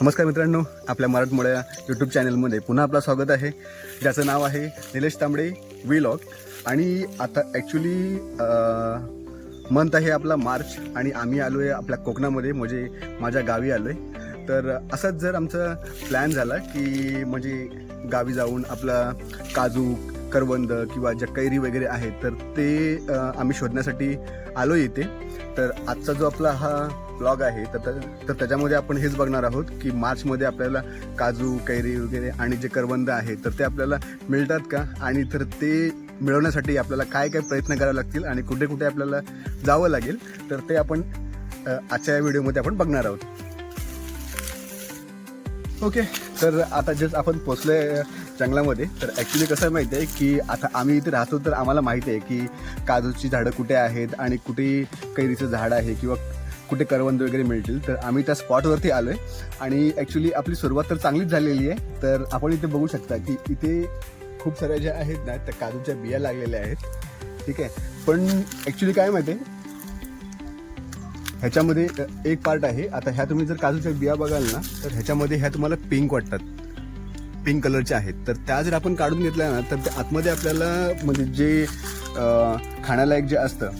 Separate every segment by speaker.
Speaker 1: नमस्कार मित्रांनो, आपल्या मराठमोळ्या यूट्यूब चॅनलमध्ये पुन्हा आपलं स्वागत आहे, ज्याचं नाव आहे निलेश तांबडे व्लॉग. आणि आता ॲक्च्युली मंथ आहे आपला मार्च आणि आम्ही आलो आहे आपल्या कोकणामध्ये, म्हणजे माझ्या गावी आलो आहे. तर असाच जर आमचा प्लॅन झाला की म्हणजे गावी जाऊन आपला काजू, करवंद किंवा ज्या कैरी वगैरे आहेत तर ते आम्ही शोधण्यासाठी आलो इथे. तर आजचा जो आपला हा ब्लॉग आहे तर त्याच्यामध्ये आपण हेच बघणार आहोत की मार्चमध्ये आपल्याला काजू, कैरी वगैरे आणि जे करवंद आहे तर ते आपल्याला मिळतात का, आणि तर ते मिळवण्यासाठी आपल्याला काय काय प्रयत्न करावे लागतील आणि कुठे कुठे आपल्याला जावं लागेल, तर ते आपण आजच्या व्हिडिओमध्ये आपण बघणार आहोत. ओके, तर आता जस्ट आपण पोचलोय जंगलामध्ये. तर ॲक्च्युली कसं आहे माहिती आहे की आता आम्ही इथे राहतो तर आम्हाला माहिती आहे की काजूची झाडं कुठे आहेत आणि कुठे कैरीचं झाड आहे किंवा कुठे करवंद वगैरे मिळतील. तर आम्ही त्या स्पॉटवरती आलो आहे आणि ॲक्च्युली आपली सुरुवात तर चांगलीच झालेली आहे. तर आपण इथे बघू शकता की इथे खूप साऱ्या ज्या आहेत ना त्या काजूच्या बिया लागलेल्या आहेत, ठीक आहे. पण ॲक्च्युली काय माहिती आहे, ह्याच्यामध्ये एक पार्ट आहे. आता ह्या तुम्ही जर काजूच्या बिया बघाल ना तर ह्याच्यामध्ये ह्या तुम्हाला पिंक वाटतात, पिंक कलरच्या आहेत. तर त्या जर आपण काढून घेतल्या ना तर त्या आतमध्ये आपल्याला म्हणजे जे खाण्यालायक जे असतं,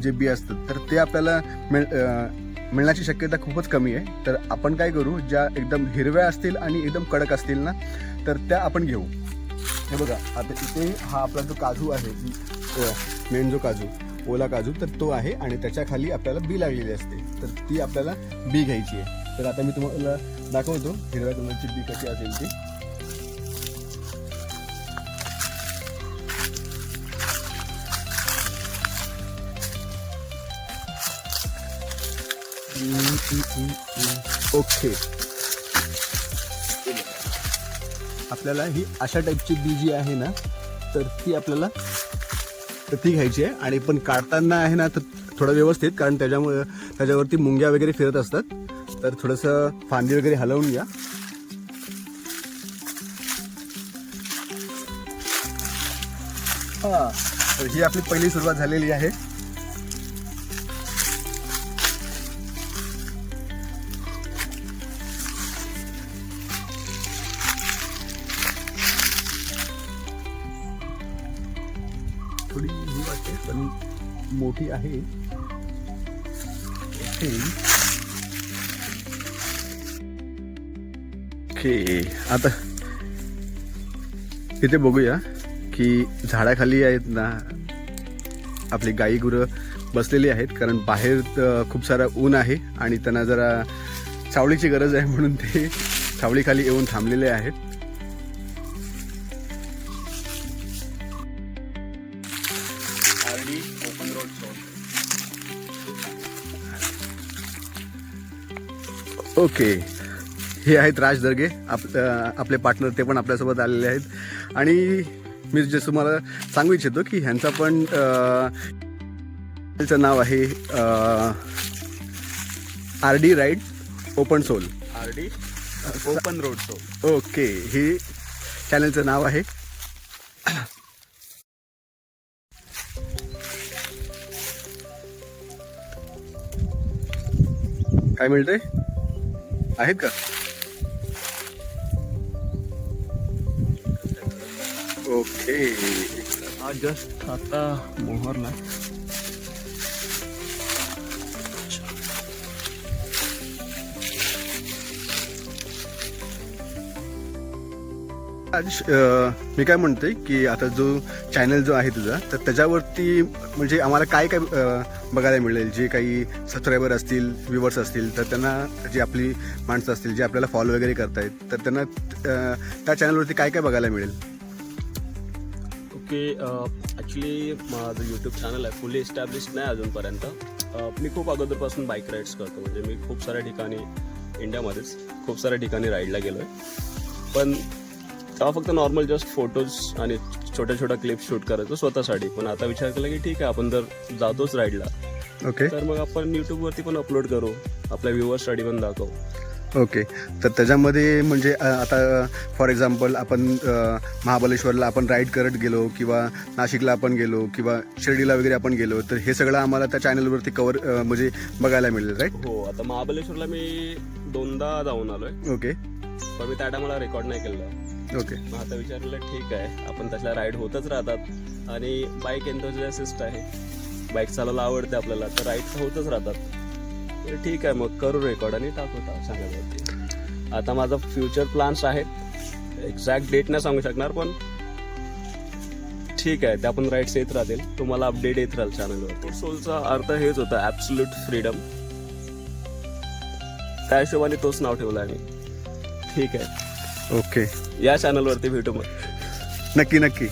Speaker 1: जे बी असतं तर ते आपल्याला मिळण्याची शक्यता खूपच कमी आहे. तर आपण काय करू, ज्या एकदम हिरव्या असतील आणि एकदम कडक असतील ना तर त्या आपण घेऊ. हे बघा, आता इथे हा आपला जो काजू आहे, मेन जो काजू, ओला काजू, तर तो आहे आणि त्याच्या खाली आपल्याला बी लागलेली असते, तर ती आपल्याला बी घ्यायची आहे. तर आता मी तुम्हाला दाखवतो हिरव्या कलरची बी कशी असेल ती. ओके, आपल्याला ही अशा टाईपची बी जी आहे ना तर ती आपल्याला ती घ्यायची आहे. आणि पण काढताना आहे ना तर थोडं व्यवस्थित, कारण त्याच्यावरती मुंग्या वगैरे फिरत असतात. तर थोडंसं फांदी वगैरे हलवून घ्या. हां, तर ही आपली पहिली सुरुवात झालेली आहे. थोडी ही वाटते पण मोठी आहे. ओके, आता इथे बघूया की झाडाखाली आहेत ना आपली गाई गुरं बसलेली आहेत, कारण बाहेर खूप सारा ऊन आहे आणि त्यांना जरा सावलीची गरज आहे, म्हणून ते सावलीखाली येऊन थांबलेले आहेत. Open road soul. ओके, हे आहेत राज दर्गे, आपले पार्टनर, ते पण आपल्यासोबत आलेले आहेत. आणि मी जसं तुम्हाला सांगू इच्छितो की ह्यांचा पण चं नाव आहे RD ride open soul, RD open road soul. Okay, हे चॅनलचं नाव आहे. काय मिळतंय, आहेत का? ओके,
Speaker 2: हा जस्ट आता मोहरला.
Speaker 1: मी काय म्हणतोय की आता जो चॅनल जो आहे तुझा, तर त्याच्यावरती म्हणजे आम्हाला काय काय बघायला मिळेल, जे काही सबस्क्रायबर असतील, व्ह्युअर्स असतील, तर त्यांना, जी आपली माणसं असतील जे आपल्याला फॉलो वगैरे करतायत, तर त्यांना त्या चॅनलवरती काय काय बघायला मिळेल?
Speaker 2: ओके, ॲक्च्युली माझं यूट्यूब चॅनल आहे, फुली इस्टॅब्लिश्ड नाही अजूनपर्यंत. मी खूप अगोदरपासून बाईक राईड्स करतो, म्हणजे मी खूप साऱ्या ठिकाणी, इंडियामध्येच खूप साऱ्या ठिकाणी राईडला गेलो आहे. पण तेव्हा फक्त नॉर्मल जस्ट फोटोज आणि छोट्या छोट्या क्लिप्स शूट करायचो स्वतःसाठी. पण आता विचार केला की ठीक आहे, आपण जर जातोच राईडला,
Speaker 1: ओके,
Speaker 2: तर मग आपण यूट्यूबवरती पण अपलोड करू, आपल्या व्ह्युअर्ससाठी पण दाखवू.
Speaker 1: ओके. तर त्याच्यामध्ये म्हणजे आता फॉर एक्झाम्पल आपण महाबळेश्वरला आपण राईड करत गेलो किंवा नाशिकला आपण गेलो किंवा शिर्डीला वगैरे आपण गेलो तर हे सगळं आम्हाला त्या चॅनलवरती कवर म्हणजे बघायला मिळेल राईट.
Speaker 2: हो, आता महाबळेश्वरला मी 2दा जाऊन आलोय.
Speaker 1: ओके
Speaker 2: पण मी त्या टायमाला रेकॉर्ड नाही केलं.
Speaker 1: ओके.
Speaker 2: मग आता विचारलं ठीक आहे, आपण त्याच्या राईड होतच राहतात आणि बाईक एन्थुसियासिस्ट आहे, बाईक चालवायला आवडते आपल्याला, तर राईड होतच राहतात. तर ठीक आहे, मग करू रेकॉर्ड आणि टाकू चॅनलवरती. आता माझा फ्युचर प्लॅन्स आहेत, एक्झॅक्ट डेट नाही सांगू शकणार, पण ठीक आहे, त्या पण राईड्स येत राहतील, तुम्हाला अपडेट येत राहील चॅनलवर. सोलचा अर्थ हेच होता, ॲब्सोल्यूट फ्रीडम. त्या हिशोबाने तोच नाव ठेवला आहे मी. ठीक आहे,
Speaker 1: ओके.
Speaker 2: या चॅनलवरती भेटू मग.
Speaker 1: नक्की नक्की.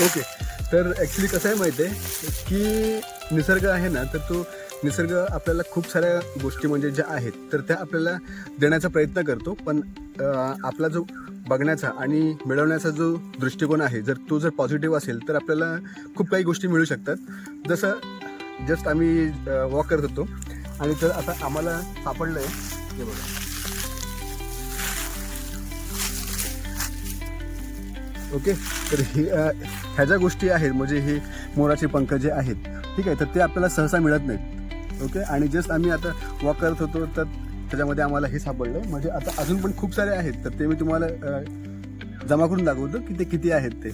Speaker 1: ओके. तर ॲक्च्युली कसं आहे माहिती आहे की निसर्ग आहे ना, तर तो निसर्ग आपल्याला खूप साऱ्या गोष्टी म्हणजे ज्या आहेत तर त्या आपल्याला देण्याचा प्रयत्न करतो, पण आपला जो बघण्याचा आणि मिळवण्याचा जो दृष्टिकोन आहे जर तो जर पॉझिटिव्ह असेल तर आपल्याला खूप काही गोष्टी मिळू शकतात. जसं जस्ट आम्ही वॉक करत होतो आणि तर आता आम्हाला सापडलं आहे हे बघा. ओके. तर ही ह्या ज्या गोष्टी आहेत म्हणजे हे मोराचे पंख जे आहेत, ठीक आहे, तर ते आपल्याला सहसा मिळत नाहीत. ओके. आणि जस्ट आम्ही आता वॉक करत होतो तर त्याच्यामध्ये आम्हाला हे सापडलं. म्हणजे आता अजून पण खूप सारे आहेत, तर ते मी तुम्हाला जमा करून दाखवतो की ते किती आहेत ते.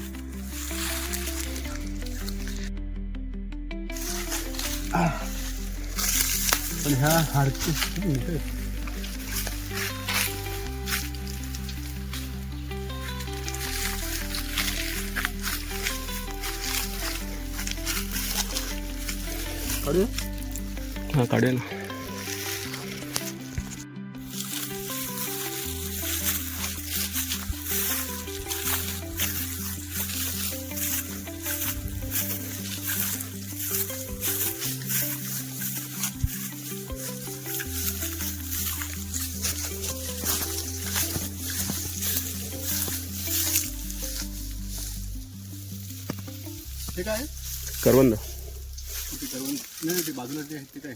Speaker 1: पण ह्या हाडचे
Speaker 2: हां, काढूया ना.
Speaker 1: ते काय
Speaker 2: करवंद.
Speaker 1: नाही, ते बाजूला जे आहेत ते काय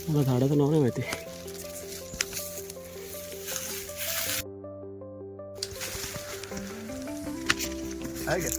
Speaker 2: मला झाडाचं नाव नाही माहिती.
Speaker 1: आहे का?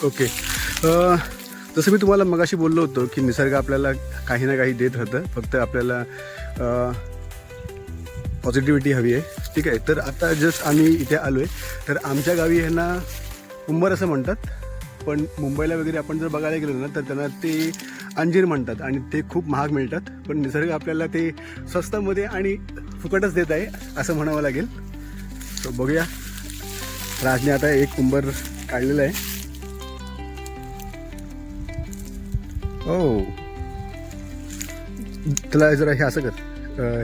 Speaker 1: ओके. जसं मी तुम्हाला मगाशी बोललो होतो की निसर्ग आपल्याला काही ना काही देत राहतं, फक्त आपल्याला पॉझिटिव्हिटी हवी आहे. ठीक आहे. तर आता जस्ट आम्ही इथे आलो आहे, तर आमच्या गावी ह्यांना उंबर असं म्हणतात, पण मुंबईला वगैरे आपण जर बघायला गेलो ना तर त्यांना ते अंजीर म्हणतात आणि ते खूप महाग मिळतात, पण निसर्ग आपल्याला ते स्वस्तामध्ये आणि फुकटच देत आहे असं म्हणावं लागेल. तर बघूया, राजने आता एक उंबर काढलेला आहे. ओ, तुला जरा हे असं कर,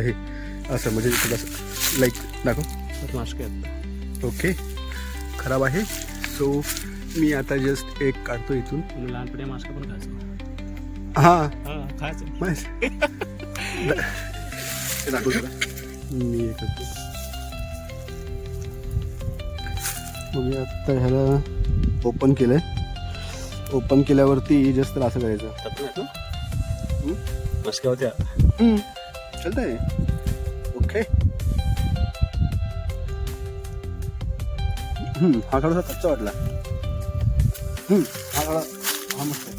Speaker 1: हे असं म्हणजे तुला लाईक दाखव.
Speaker 2: मास्क आहेत.
Speaker 1: ओके, खराब आहे. सो मी आता जस्ट एक काढतो इथून.
Speaker 2: तुम्ही लहानपणी मास्क पण खायचं.
Speaker 1: हां
Speaker 2: खायचं.
Speaker 1: बस दाखव तुला. मी हे करतो. मग आता ह्याला ओपन केलं आहे. ओपन केल्यावरती जस्ट असं करायचं.
Speaker 2: मास्क होत्या.
Speaker 1: चालतंय. ओके. हा थोडासा कच्चा वाटला. हा मस्त.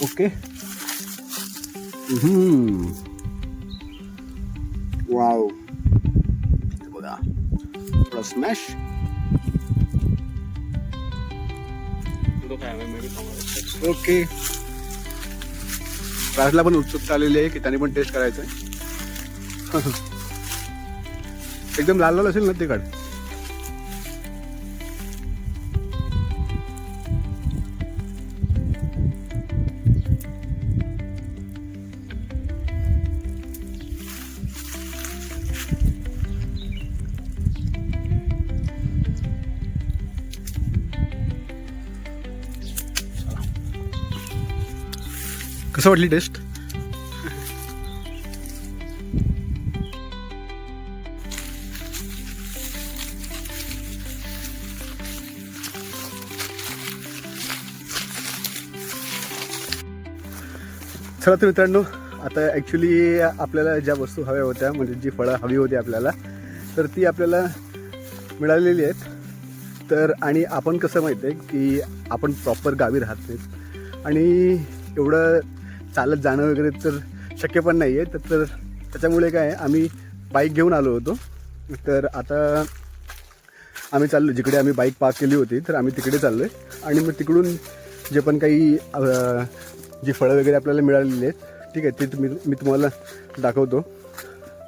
Speaker 1: ओके. वाव, बघा थोडा स्मॅश.
Speaker 2: तो काय मेनू सांगा.
Speaker 1: ओके. राजला पण उत्सुकता आलेली आहे की त्याने पण टेस्ट करायचं आहे. एकदम लाल लाल असेल ना ते काढ. कसं वाटली टेस्ट? चला तर मित्रांनो, आता ॲक्च्युली आपल्याला ज्या वस्तू हव्या होत्या, म्हणजे जी फळं हवी होती आपल्याला, तर ती आपल्याला मिळालेली आहेत. तर आणि आपण कसं माहीत आहे की आपण प्रॉपर गावी राहत नाहीत आणि एवढं चालत जाणं वगैरे तर शक्य पण नाही आहे. तर त्याच्यामुळे काय आम्ही बाईक घेऊन आलो होतो. तर आता आम्ही चाललो जिकडे आम्ही बाईक पार्क केली होती, तर आम्ही तिकडे चाललो आहे. आणि मग तिकडून जे पण काही जी फळं वगैरे आपल्याला मिळालेली आहेत, ठीक आहे, ते मी तुम्हाला दाखवतो.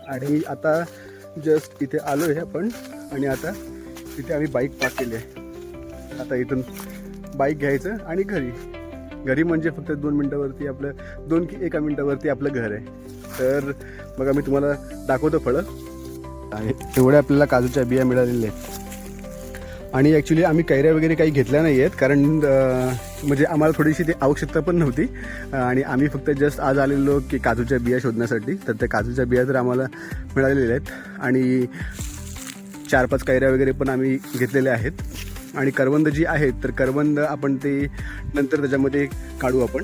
Speaker 1: आणि आता जस्ट इथे आलो आहे आपण आणि आता इथे आम्ही बाईक पार्क केली आहे. आता इथून बाईक घ्यायचं आणि घरी म्हणजे फक्त 2 मिनटावरती आपलं 2 की 1 मिनटावरती आपलं घर आहे. तर बघा मी तुम्हाला दाखवतो फळं. आणि एवढ्या आपल्याला काजूच्या बिया मिळालेल्या आहेत. आणि ॲक्च्युली आम्ही कैऱ्या वगैरे काही घेतल्या नाही आहेत, कारण म्हणजे आम्हाला थोडीशी ती आवश्यकता पण नव्हती. आणि आम्ही फक्त जस्ट आज आलेलो की काजूच्या बिया शोधण्यासाठी. तर त्या काजूच्या बिया तर आम्हाला मिळालेल्या आहेत. आणि 4-5 कैऱ्या वगैरे पण आम्ही घेतलेल्या आहेत. आणि करवंद जी आहेत, तर करवंद आपण ते नंतर त्याच्यामध्ये काढू आपण.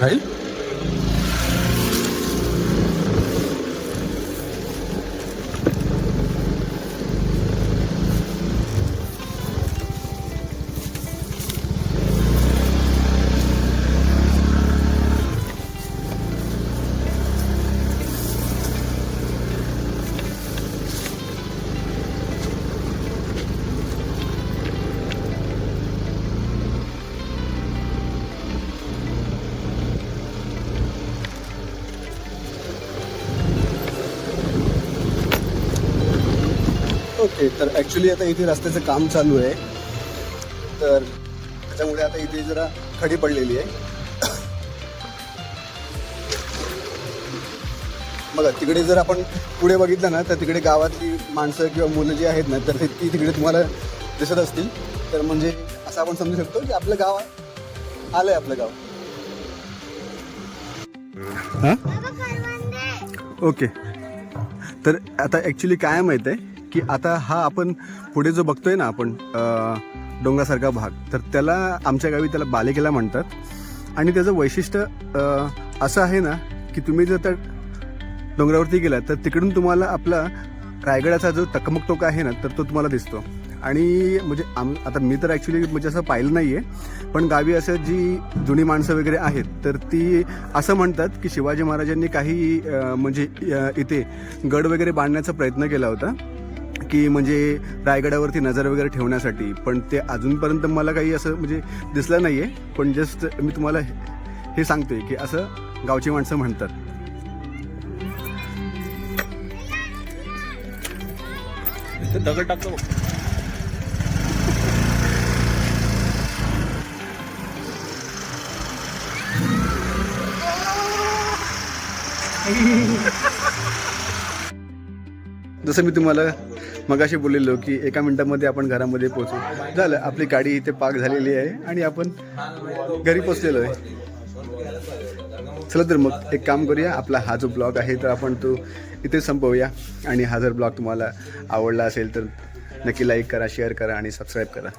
Speaker 1: राहील ओके. तर ॲक्च्युली आता इथे रस्त्याचं काम चालू आहे, तर त्याच्यामुळे आता इथे जरा खडी पडलेली आहे. बघा तिकडे जर आपण पुढे बघितलं ना, तर तिकडे गावातली माणसं किंवा मुलं जी आहेत ना, तर ती तिकडे तुम्हाला दिसत असतील. तर म्हणजे असं आपण समजू शकतो की आपलं गाव आलंय, आपलं गाव. हां ओके. तर आता ॲक्च्युली काय माहीत आहे की आता हा आपण पुढे जो बघतोय ना आपण डोंगरासारखा भाग, तर त्याला आमच्या गावी त्याला बालेकिल्ला म्हणतात. आणि त्याचं वैशिष्ट्य असं आहे ना की तुम्ही जर त्या डोंगरावरती गेलात तर तिकडून तुम्हाला आपला रायगडाचा जो टकमक टोका आहे ना, तर तो तुम्हाला दिसतो. आणि म्हणजे आता मी तर ॲक्च्युली म्हणजे असं पाहिलं नाही आहे, पण गावी असं जी जुनी माणसं वगैरे आहेत, तर ती असं म्हणतात की शिवाजी महाराजांनी काही म्हणजे इथे गड वगैरे बांधण्याचा प्रयत्न केला होता की म्हणजे रायगडावरती नजर वगैरे ठेवण्यासाठी. पण ते अजूनपर्यंत मला काही असं म्हणजे दिसलं नाही आहे. पण जस्ट मी तुम्हाला हे सांगतोय की असं गावची माणसं म्हणतात.
Speaker 2: दगड टाकतो बघ.
Speaker 1: जसं मी तुम्हाला मगाशी बोललेलो की 1 मिनिटामध्ये आपण घरामध्ये पोहोचू. झालं, आपली गाडी इथे पार्क झालेली आहे आणि आपण घरी पोचलेलो आहे. चला तर मग एक काम करूया, आपला हा जो ब्लॉग आहे तर आपण तो इथे संपवूया. आणि हा जर ब्लॉग तुम्हाला आवडला असेल तर नक्की लाईक करा, शेअर करा आणि सबस्क्राईब करा.